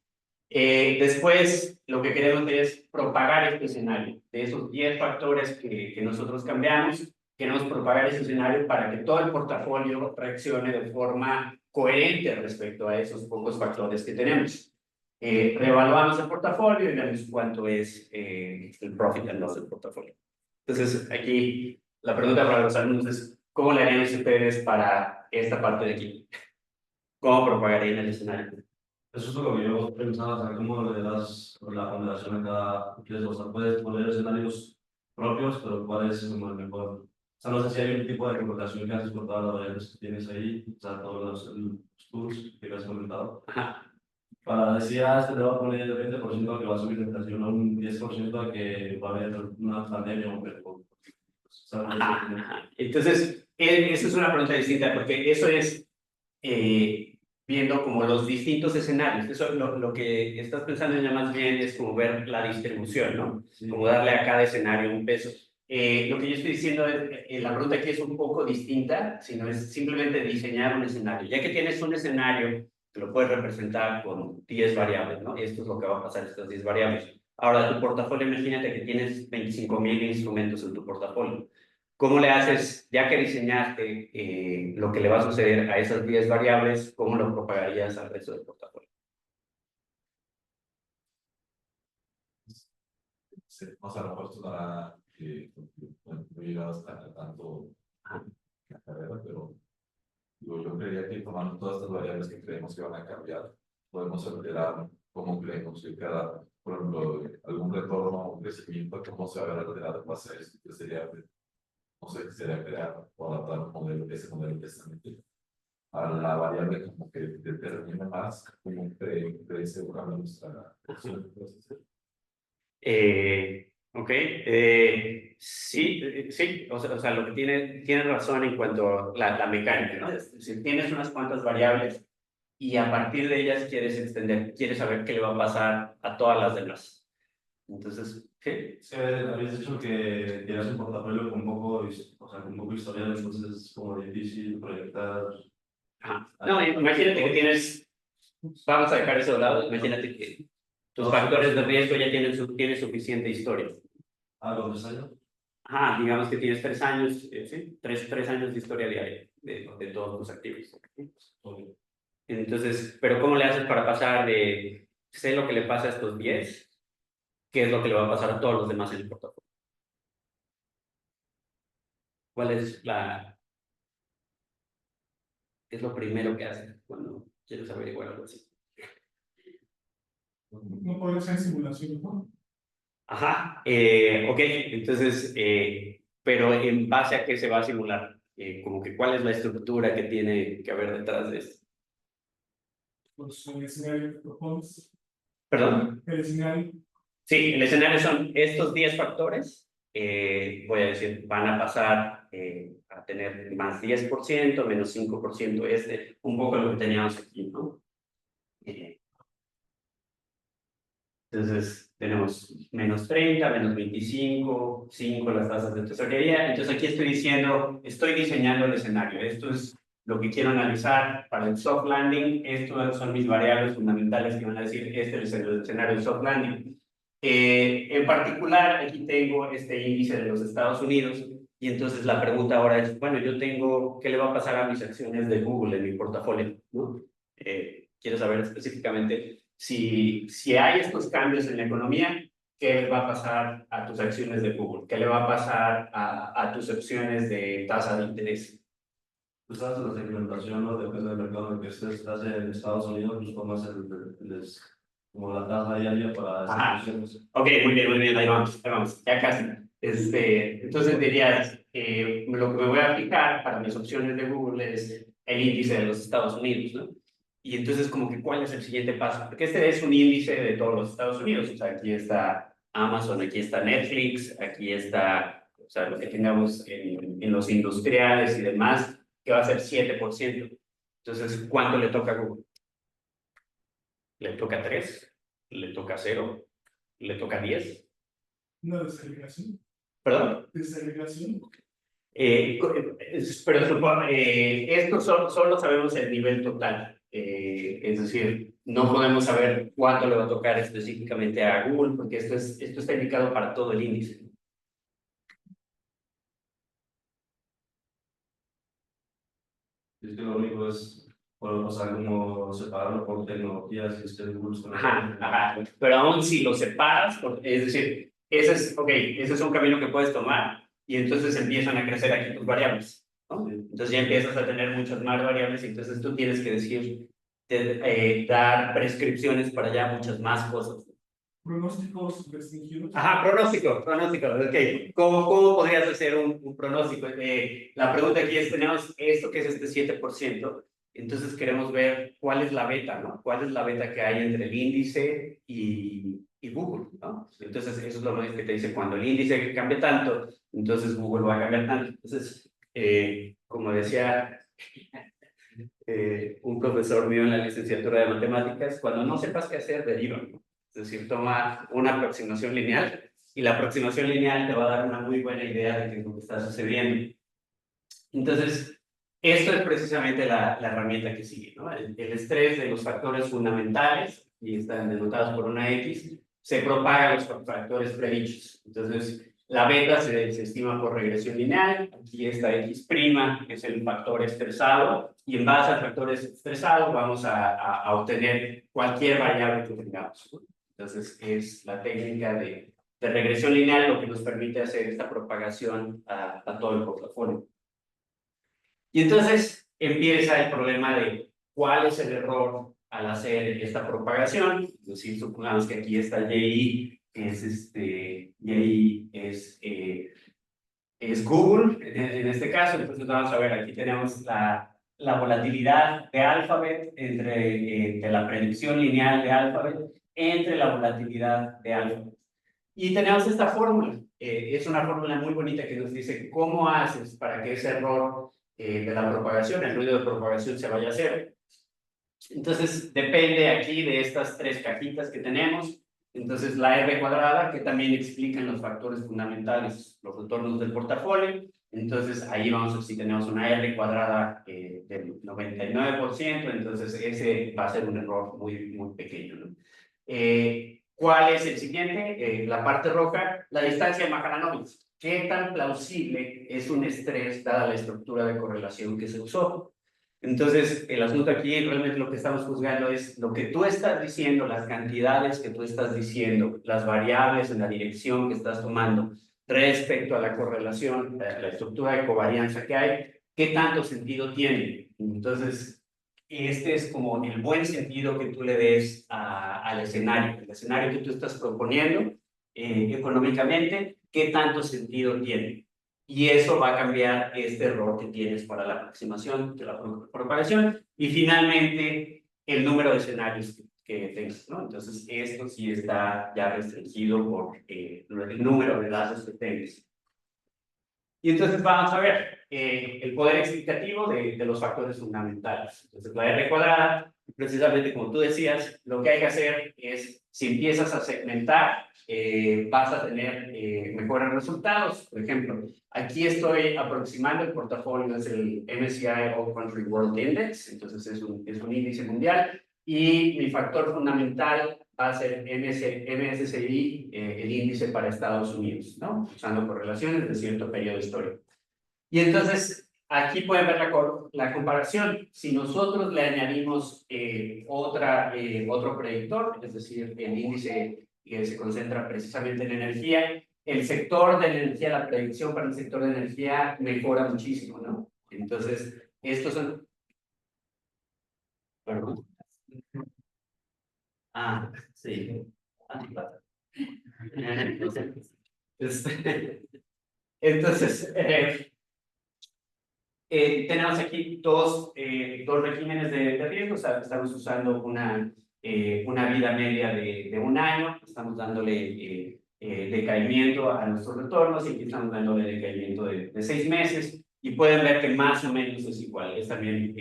Después, lo que queremos es propagar este escenario. De esos 10 factores que nosotros cambiamos, queremos propagar ese escenario para que todo el portafolio reaccione de forma coherente respecto a esos pocos factores que tenemos. Reevaluamos el portafolio y vemos cuánto es el profit and loss del portafolio. Entonces, aquí la pregunta para los alumnos es, ¿cómo le harían ustedes para esta parte de aquí? ¿Cómo propagarían el escenario? Eso es lo que yo pensaba, o sea, cómo le das la ponderación a cada riesgo. O sea, puedes poner escenarios propios, pero cuál es como el mejor. O sea, no sé si hay un tipo de computación que haces por todas las variables que tienes ahí, o sea, todos los tools que has comentado. Para decir, este le va a poner el 20% que va a subir la inflación, o un 10% a que va a haber una pandemia o algo. Entonces, esa es una pregunta distinta, porque eso es viendo como los distintos escenarios. Eso lo que estás pensando ya más bien es como ver la distribución, ¿no? Sí. Como darle a cada escenario un peso. Lo que yo estoy diciendo es, la pregunta aquí es un poco distinta, sino es simplemente diseñar un escenario. Ya que tienes un escenario, que lo puedes representar con 10 variables, ¿no? Esto es lo que va a pasar, estas 10 variables. Ahora, tu portafolio, imagínate que tienes 25,000 instrumentos en tu portafolio. ¿Cómo le haces, ya que diseñaste lo que le va a suceder a esas 10 variables, cómo lo propagarías al resto del portafolio? O sea, a lo mejor esto dará no llega hasta tanto la carrera, pero yo creería que tomando todas estas variables que creemos que van a cambiar, podemos alterar cómo creemos que cada, por ejemplo, algún retorno o crecimiento, cómo se va a ver alterado en base a esto, que sería, no sé, sería crear o adaptar un modelo, ese modelo que está metido a la variable como que determina más cómo crece o cambia nuestra acción. Ok, sí, sí, o sea, lo que tiene razón en cuanto a la mecánica, ¿no? Es decir, tienes unas cuantas variables y a partir de ellas quieres extender, quieres saber qué le va a pasar a todas las demás. Entonces, ¿qué? Sí, habías dicho que tienes un portafolio con poco, o sea, con poco historial, entonces es como difícil proyectar. No, imagínate que tienes, vamos a dejar eso de lado, imagínate que Tus factores de riesgo ya tienen suficiente historia. ¿Algo de años? Ajá, digamos que tienes 3 años, sí, tres años de historia diaria de todos tus activos. Entonces, pero ¿cómo le haces para pasar de sé lo que le pasa a estos 10? ¿Qué es lo que le va a pasar a todos los demás en el portafolio? ¿Cuál es qué es lo primero que haces cuando quieres averiguar algo así? No podría ser simulación, ¿no? Ajá, ok, entonces, pero ¿en base a qué se va a simular? Como que ¿cuál es la estructura que tiene que haber detrás de esto? Pues el escenario que propones. ¿Perdón? El escenario. Sí, el escenario son estos 10 factores, voy a decir, van a pasar a tener más 10%, menos 5%, un poco lo que teníamos aquí, ¿no? Entonces, tenemos menos 30, menos 25, 5 las tasas de tesorería. Entonces, aquí estoy diciendo, estoy diseñando el escenario. Esto es lo que quiero analizar para el soft landing. Estos son mis variables fundamentales que van a decir, este es el escenario del soft landing. En particular, aquí tengo este índice de los Estados Unidos. Y entonces la pregunta ahora es, bueno, yo tengo, ¿qué le va a pasar a mis acciones de Google en mi portafolio? ¿No? Quiero saber específicamente si hay estos cambios en la economía, ¿qué le va a pasar a tus acciones de Google? ¿Qué le va a pasar a tus opciones de tasa de interés? Pues sabes la segmentación, ¿no? Depende del mercado en el que estés. Estás en Estados Unidos, pues tomas como la tasa diaria para Ajá. esas posiciones. Ok, muy bien, ahí vamos, ya casi. Entonces dirías, lo que me voy a aplicar para mis opciones de Google es el índice de los Estados Unidos, ¿no? Y entonces como que ¿cuál es el siguiente paso? Porque este es un índice de todos los Estados Unidos, o sea, aquí está Amazon, aquí está Netflix, aquí está, o sea, lo que tengamos en los industriales y demás, que va a ser 7%. Entonces, ¿cuánto le toca a Google? ¿Le toca 3? ¿Le toca 0? ¿Le toca 10? Una desagregación. ¿Perdón? Desagregación. Pero esto solo sabemos el nivel total. Es decir, no podemos saber cuánto le va a tocar específicamente a Google, porque esto está indicado para todo el índice. Es que lo único es, podemos pasar como separarlo por tecnologías, y es que Google es Ajá. Pero aún si lo separas, es decir, ese es un camino que puedes tomar y entonces empiezan a crecer aquí tus variables, ¿no? Entonces ya empiezas a tener muchas más variables y entonces tú tienes que decir, dar prescripciones para ya muchas más cosas. Pronósticos restringidos. Ajá, pronóstico, ok. ¿Cómo podrías hacer un pronóstico? La pregunta aquí es, tenemos esto que es este 7%, entonces queremos ver cuál es la beta, ¿no? ¿Cuál es la beta que hay entre el índice y Google, ¿no? Entonces eso es lo que te dice, cuando el índice cambia tanto, entonces Google va a cambiar tanto. Entonces, como decía un profesor mío en la licenciatura de matemáticas, cuando no sepas qué hacer, deriva, ¿no? Es decir, toma una aproximación lineal y la aproximación lineal te va a dar una muy buena idea de qué es lo que está sucediendo. Entonces, esto es precisamente la herramienta que sigue, ¿no? El estrés de los factores fundamentales, y están denotados por una X, se propaga a los factores predichos. Entonces, la beta se estima por regresión lineal, aquí esta X' es el factor estresado, y en base al factor estresado vamos a obtener cualquier variable que tengamos, ¿no? Entonces, es la técnica de regresión lineal lo que nos permite hacer esta propagación a todo el portafolio. Y entonces empieza el problema de cuál es el error al hacer esta propagación. Es decir, supongamos que aquí está YI, YI es Google, en este caso. Entonces vamos a ver, aquí tenemos la volatilidad de Alphabet entre la predicción lineal de Alphabet entre la volatilidad de Alphabet. Y tenemos esta fórmula. Es una fórmula muy bonita que nos dice cómo haces para que ese error de la propagación, el ruido de propagación, se vaya a cero. Entonces, depende aquí de estas 3 cajitas que tenemos. Entonces, la R cuadrada, que también explican los factores fundamentales, los retornos del portafolio. Entonces, ahí vamos a ver si tenemos una R cuadrada del 99%, entonces ese va a ser un error muy, muy pequeño, ¿no? ¿Cuál es el siguiente? La parte roja, la distancia de Mahalanobis. ¿Qué tan plausible es un estrés dada la estructura de correlación que se usó? Entonces, el asunto aquí realmente lo que estamos juzgando es lo que tú estás diciendo, las cantidades que tú estás diciendo, las variables en la dirección que estás tomando respecto a la correlación, la estructura de covarianza que hay, ¿qué tanto sentido tiene? Entonces, este es como el buen sentido que tú le des al escenario, el escenario que tú estás proponiendo económicamente, ¿qué tanto sentido tiene? Y eso va a cambiar este error que tienes para la aproximación de la propagación y finalmente el número de escenarios que tengas, ¿no? Entonces, esto sí está ya restringido por el número de datos que tengas. Y entonces vamos a ver el poder explicativo de los factores fundamentales. Entonces, la R cuadrada, precisamente como tú decías, lo que hay que hacer es, si empiezas a segmentar, vas a tener mejores resultados. Por ejemplo, aquí estoy aproximando el portafolio, es el MSCI All Country World Index, entonces es un índice mundial, y mi factor fundamental va a ser MSCI, el índice para Estados Unidos, ¿no? Usando correlaciones de cierto periodo histórico. Y entonces, aquí pueden ver la comparación. Si nosotros le añadimos otro predictor, es decir, el índice que se concentra precisamente en energía, el sector de energía, la predicción para el sector de energía mejora muchísimo, ¿no? Entonces, estos son... Perdón. Ah, sí. Entonces, tenemos aquí dos regímenes de riesgo. O sea, estamos usando una vida media de un año, estamos dándole decaimiento a nuestros retornos y aquí estamos dándole decaimiento de 6 meses y pueden ver que más o menos es igual. Es también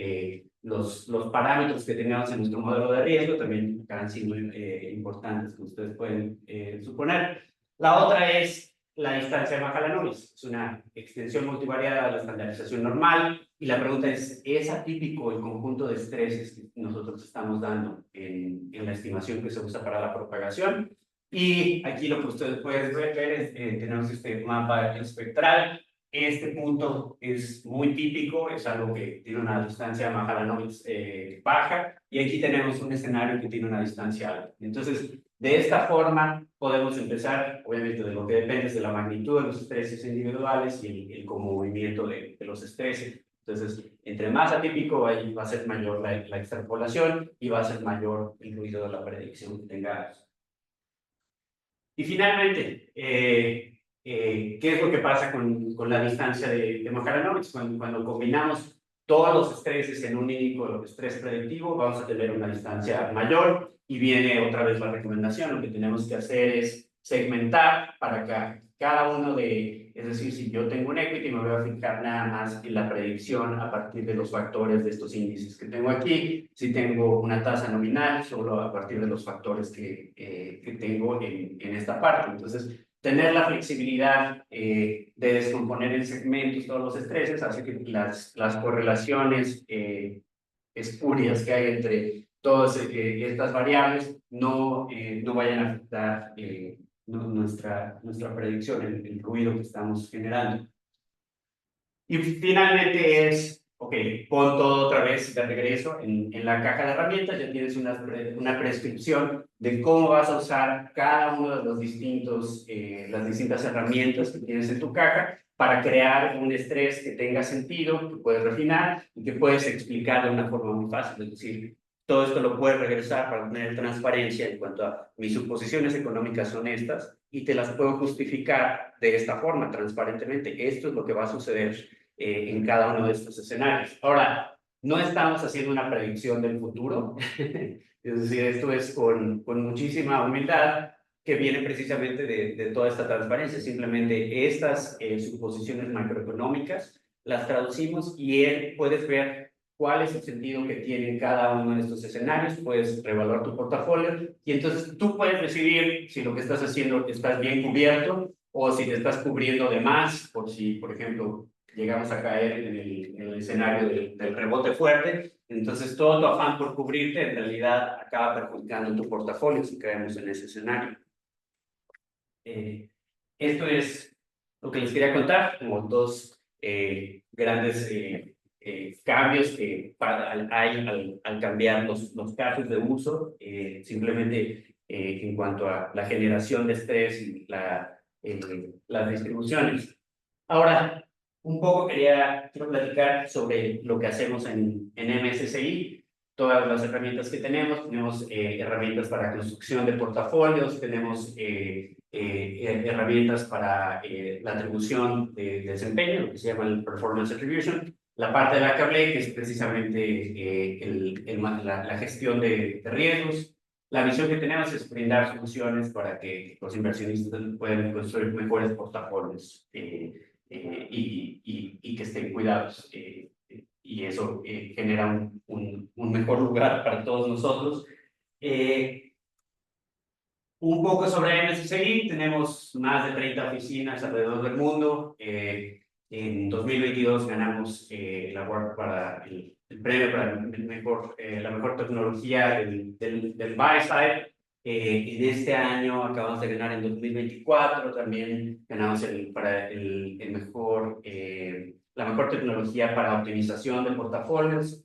los parámetros que tenemos en nuestro modelo de riesgo también han sido importantes, como ustedes pueden suponer. La otra es la distancia de Mahalanobis. Es una extensión multivariada de la estandarización normal y la pregunta ¿es atípico el conjunto de estreses que nosotros estamos dando en la estimación que se usa para la propagación? Y aquí lo que ustedes pueden ver es, tenemos este mapa espectral. Este punto es muy típico, es algo que tiene una distancia Mahalanobis baja, y aquí tenemos un escenario que tiene una distancia alta. Entonces, de esta forma podemos empezar, obviamente de lo que depende de la magnitud de los estreses individuales y el movimiento de los estreses. Entonces, entre más atípico va a ser mayor la extrapolación y va a ser mayor el ruido de la predicción que tengamos. Y finalmente, ¿qué es lo que pasa con la distancia de Mahalanobis? Cuando combinamos todos los estreses en un único estrés predictivo, vamos a tener una distancia mayor y viene otra vez la recomendación. Lo que tenemos que hacer es segmentar para que cada uno es decir, si yo tengo un equity, me voy a fijar nada más en la predicción a partir de los factores de estos índices que tengo aquí. Si tengo una tasa nominal, solo a partir de los factores que tengo en esta parte. Entonces, tener la flexibilidad de descomponer en segmentos todos los estreses hace que las correlaciones espurias que hay entre todas estas variables no vayan a afectar nuestra predicción, el ruido que estamos generando. Y finalmente ok, pon todo otra vez de regreso en la caja de herramientas, ya tienes una prescripción de cómo vas a usar cada uno de los las distintas herramientas que tienes en tu caja para crear un estrés que tenga sentido, que puedes refinar y que puedes explicar de una forma muy fácil. Es decir, todo esto lo puedes regresar para tener transparencia en cuanto a mis suposiciones económicas son estas y te las puedo justificar de esta forma, transparentemente. Esto es lo que va a suceder en cada uno de estos escenarios. Ahora, no estamos haciendo una predicción del futuro, es decir, esto es con muchísima humildad que viene precisamente de toda esta transparencia. Simplemente estas suposiciones macroeconómicas las traducimos y puedes ver cuál es el sentido que tiene cada uno de estos escenarios, puedes reevaluar tu portafolio y entonces tú puedes decidir si lo que estás haciendo estás bien cubierto o si te estás cubriendo de más, por si, por ejemplo, llegamos a caer en el escenario del rebote fuerte, Entonces, todo tu afán por cubrirte en realidad acaba perjudicando tu portafolio si caemos en ese escenario. Esto es lo que les quería contar, como dos grandes cambios que hay al cambiar los casos de uso, simplemente en cuanto a la generación de estrés y las distribuciones. Ahora, un poco quiero platicar sobre lo que hacemos en MSCI, todas las herramientas que tenemos herramientas para construcción de portafolios, tenemos herramientas para la atribución de desempeño, lo que se llama el Performance Attribution, la parte de la que hablé, que es precisamente la gestión de riesgos. La visión que tenemos es brindar soluciones para que los inversionistas puedan construir mejores portafolios y que estén cuidados. Y eso genera un mejor lugar para todos nosotros. Un poco sobre MSCI, tenemos más de 30 oficinas alrededor del mundo. En 2022 ganamos el award para el premio para la mejor tecnología del buy side. Y de este año acabamos de ganar en 2024, también ganamos la mejor tecnología para optimización de portafolios.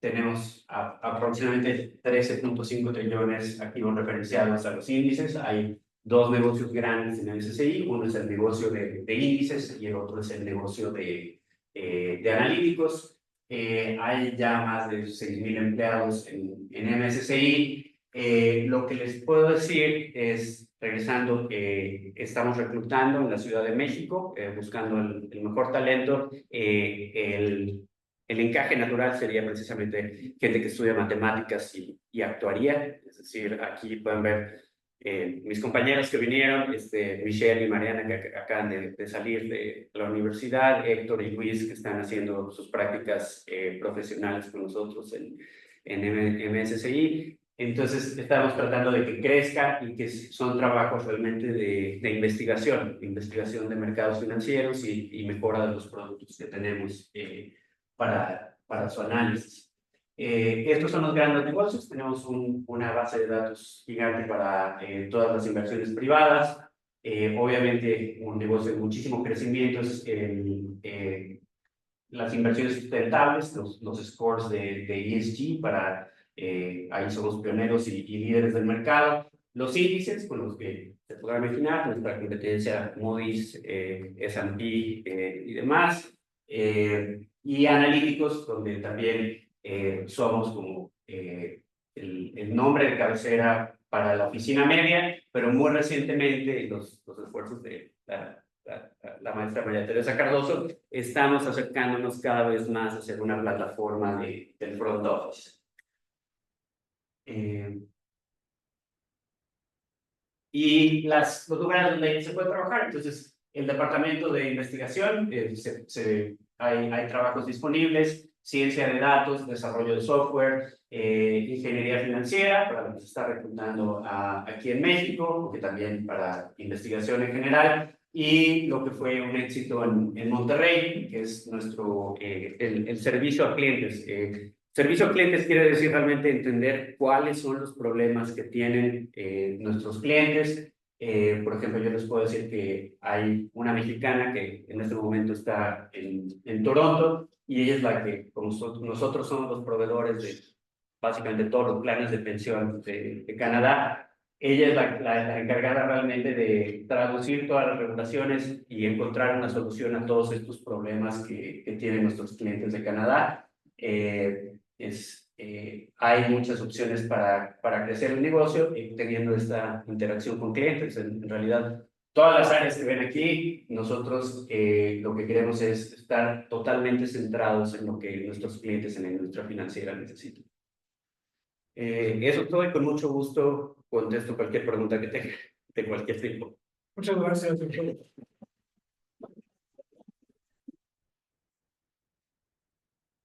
Tenemos aproximadamente 13.5 trillones activos referenciados a los índices. Hay dos negocios grandes en el MSCI. Uno es el negocio de índices y el otro es el negocio de analíticos. Hay ya más de 6,000 empleados en MSCI. Lo que les puedo decir es, regresando, estamos reclutando en la Ciudad de México, buscando el mejor talento. El encaje natural sería precisamente gente que estudia matemáticas y actuaría. Es decir, aquí pueden ver mis compañeros que vinieron, Michelle y Mariana, que acaban de salir de la universidad, Héctor y Luis, que están haciendo sus prácticas profesionales con nosotros en MSCI. Entonces, estamos tratando de que crezca y que son trabajos realmente de investigación de mercados financieros y mejora de los productos que tenemos para su análisis. Estos son los grandes negocios. Tenemos una base de datos gigante para todas las inversiones privadas. Obviamente, un negocio de muchísimo crecimiento es las inversiones sustentables, los scores de ESG, ahí somos pioneros y líderes del mercado. Los índices, con los que se podrá imaginar, nuestra competencia Moody's, S&P y demás. Y analíticos, donde también somos como el nombre de cabecera para la oficina media, pero muy recientemente los esfuerzos de la maestra María Teresa Cardoso, estamos acercándonos cada vez más a ser una plataforma del front office. Y los lugares donde se puede trabajar, entonces el departamento de investigación, hay trabajos disponibles, ciencia de datos, desarrollo de software, ingeniería financiera, para lo que se está reclutando aquí en México, que también para investigación en general, y lo que fue un éxito en Monterrey, que es el servicio a clientes. Servicio a clientes quiere decir realmente entender cuáles son los problemas que tienen nuestros clientes. Por ejemplo, yo les puedo decir que hay una mexicana que en este momento está en Toronto y ella es la que, como nosotros somos los proveedores de básicamente todos los planes de pensión de Canadá, ella es la encargada realmente de traducir todas las regulaciones y encontrar una solución a todos estos problemas que tienen nuestros clientes de Canadá. Hay muchas opciones para crecer el negocio teniendo esta interacción con clientes. En realidad, todas las áreas que ven aquí, nosotros lo que queremos es estar totalmente centrados en lo que nuestros clientes en la industria financiera necesitan. Eso es todo y con mucho gusto contesto cualquier pregunta que tenga de cualquier tipo. Muchas gracias, doctor.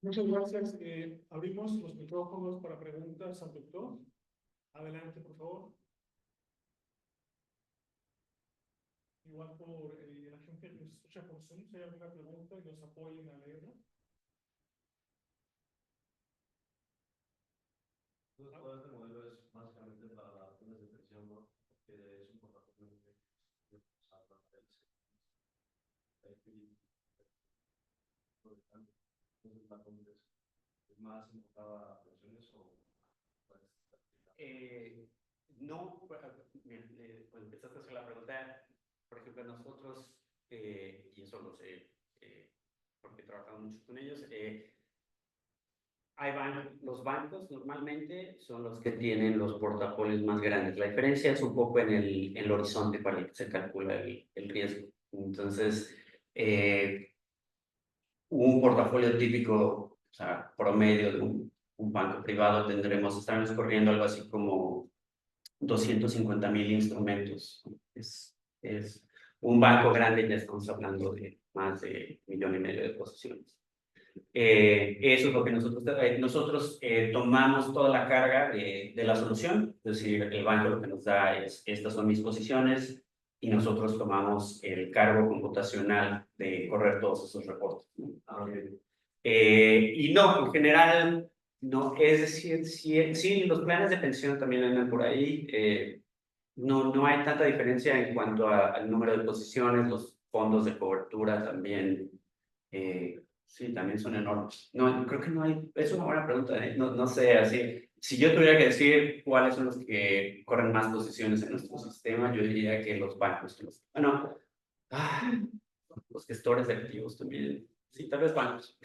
Muchas gracias. Abrimos los micrófonos para preguntas al doctor. Adelante, por favor. Igual por la gente que nos escucha por Zoom, si hay alguna pregunta y nos apoyen a leerla. es un portafolio de ¿es más enfocada a pensiones o No, bien, pues empezaste a hacer la pregunta, por ejemplo, nosotros, y eso lo sé, porque he trabajado mucho con ellos, los bancos normalmente son los que tienen los portafolios más grandes. La diferencia es un poco en el horizonte para el que se calcula el riesgo. Entonces, un portafolio típico, o sea, promedio de un banco privado, estaremos corriendo algo así como 250,000 instrumentos. Es un banco grande, ya estamos hablando de más de 1,5 millones de posiciones. Eso es lo que nosotros tomamos toda la carga de la solución, es decir, el banco lo que nos da es, estas son mis posiciones, y nosotros tomamos el cargo computacional de correr todos esos reportes, ¿no? Y no, en general, no, es decir, sí, los planes de pensión también andan por ahí, no hay tanta diferencia en cuanto al número de posiciones, los fondos de cobertura también, sí, también son enormes. No, creo que no hay, es una buena pregunta, ¿eh? No sé, así, si yo tuviera que decir cuáles son los que corren más posiciones en nuestro sistema, yo diría que los bancos, bueno, los gestores de activos también, sí, tal vez bancos.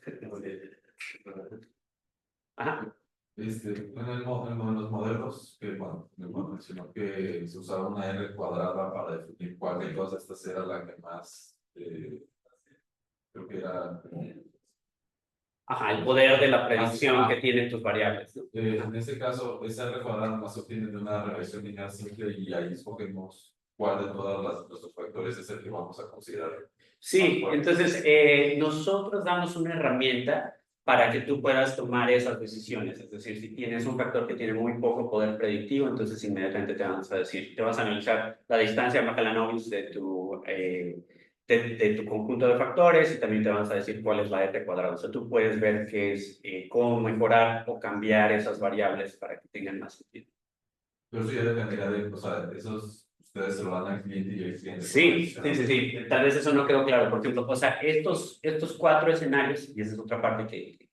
Ajá. En los modelos que, bueno, me mencionó que se usaba una R cuadrada para definir cuál de todas estas era la que más, creo que era, Ajá, el poder de la predicción que tienen tus variables, ¿no? en este caso, esa R cuadrada más se obtiene de una regresión lineal simple y ahí escogemos cuál de todos los factores es el que vamos a considerar. Sí, entonces nosotros damos una herramienta para que tú puedas tomar esas decisiones. Es decir, si tienes un factor que tiene muy poco poder predictivo, entonces inmediatamente te vamos a decir, te vas a analizar la distancia Mahalanobis de tu conjunto de factores, y también te vamos a decir cuál es la R cuadrada. O sea, tú puedes ver qué es, cómo mejorar o cambiar esas variables para que tengan más sentido. Pero eso ya dependerá de, o sea, esos ustedes se lo dan al cliente y el cliente. Sí. Tal vez eso no quedó claro. Por ejemplo, o sea, estos 4 escenarios, y esa es otra parte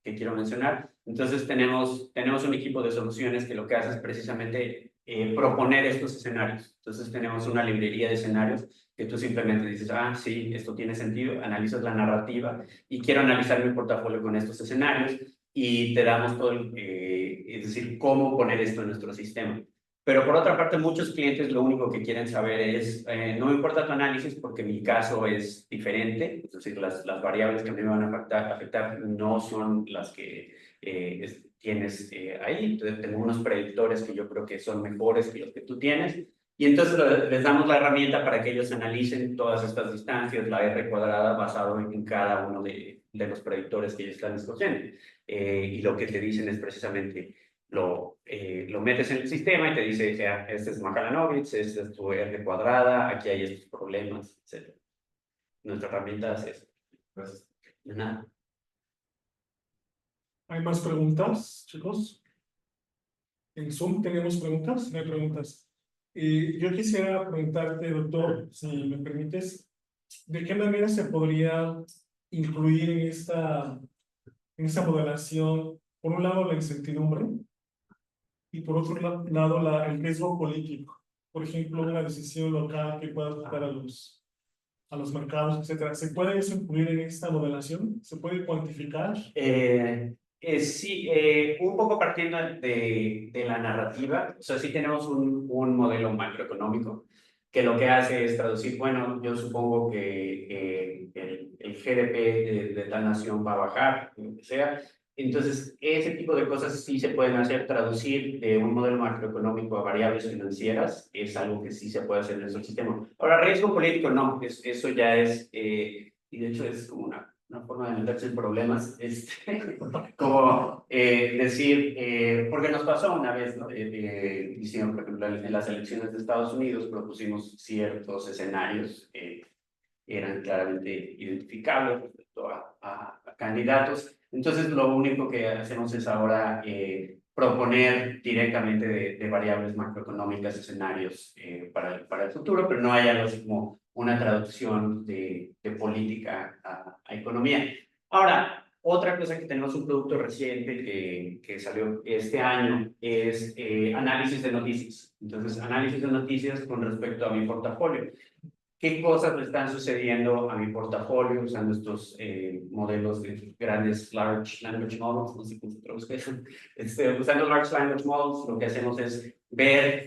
que quiero mencionar. Entonces, tenemos un equipo de soluciones que lo que hace es precisamente proponer estos escenarios. Entonces, tenemos una librería de escenarios que tú simplemente dices, sí, esto tiene sentido, analizas la narrativa y quiero analizar mi portafolio con estos escenarios, y te damos todo, es decir, cómo poner esto en nuestro sistema. Pero por otra parte, muchos clientes lo único que quieren saber es, no me importa tu análisis porque mi caso es diferente, es decir, las variables que a mí me van a afectar no son las que tienes ahí. Entonces, tengo unos predictores que yo creo que son mejores que los que tú tienes, y entonces les damos la herramienta para que ellos analicen todas estas distancias, la R cuadrada, basado en cada uno de los predictores que ellos están escogiendo. Y lo que te dicen es precisamente, lo metes en el sistema y te dice, ya, este es Mahalanobis, este es tu R cuadrada, aquí hay estos problemas, etc. Nuestra herramienta hace eso. Gracias. De nada. ¿Hay más preguntas, chicos? En Zoom tenemos preguntas, no hay preguntas. Yo quisiera preguntarte, doctor, si me permites, ¿de qué manera se podría incluir en esta modelación, por un lado, la incertidumbre y por otro lado, el riesgo político? Por ejemplo, una decisión local que pueda afectar a los mercados, etcétera. ¿Se puede eso incluir en esta modelación? ¿Se puede cuantificar? Sí, un poco partiendo de la narrativa. O sea, sí tenemos un modelo macroeconómico que lo que hace es traducir, bueno, yo supongo que el GDP de tal nación va a bajar, lo que sea. Entonces, ese tipo de cosas sí se pueden hacer. Traducir de un modelo macroeconómico a variables financieras es algo que sí se puede hacer en nuestro sistema. Ahora, riesgo político no, eso ya es, y de hecho es como una forma de meterse en problemas, como decir, porque nos pasó una vez, ¿no? Hicimos, por ejemplo, en las elecciones de Estados Unidos, propusimos ciertos escenarios que eran claramente identificables respecto a candidatos. Entonces, lo único que hacemos es ahora proponer directamente de variables macroeconómicas, escenarios para el futuro, pero no hay algo así como una traducción de política a economía. Ahora, otra cosa que tenemos un producto reciente que salió este año es análisis de noticias. Entonces, análisis de noticias con respecto a mi portafolio. ¿Qué cosas me están sucediendo a mi portafolio usando estos modelos de grandes large language models? No sé cómo se traduce. Usando large language models, lo que hacemos es ver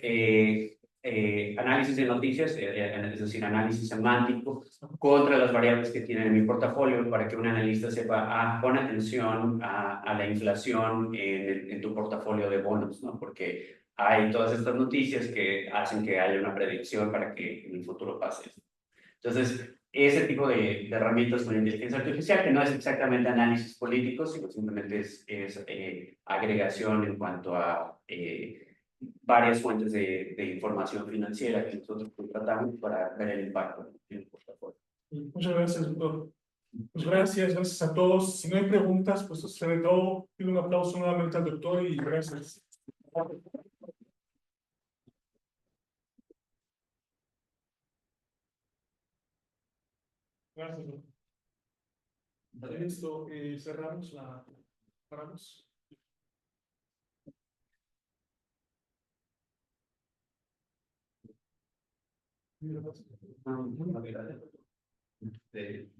análisis de noticias, es decir, análisis semántico, contra las variables que tiene en mi portafolio para que un analista sepa, pon atención a la inflación en tu portafolio de bonos, ¿no? Porque hay todas estas noticias que hacen que haya una predicción para que en el futuro pase eso. Entonces, ese tipo de herramientas con inteligencia artificial, que no es exactamente análisis político, sino simplemente es agregación en cuanto a varias fuentes de información financiera que nosotros tratamos para ver el impacto en el portafolio. Muchas gracias, doctor. Pues gracias a todos. Si no hay preguntas, pues eso será todo. Pido un aplauso nuevamente al doctor y gracias. Gracias, doctor. Listo, cerramos la... Paramos. Ah, muy bien.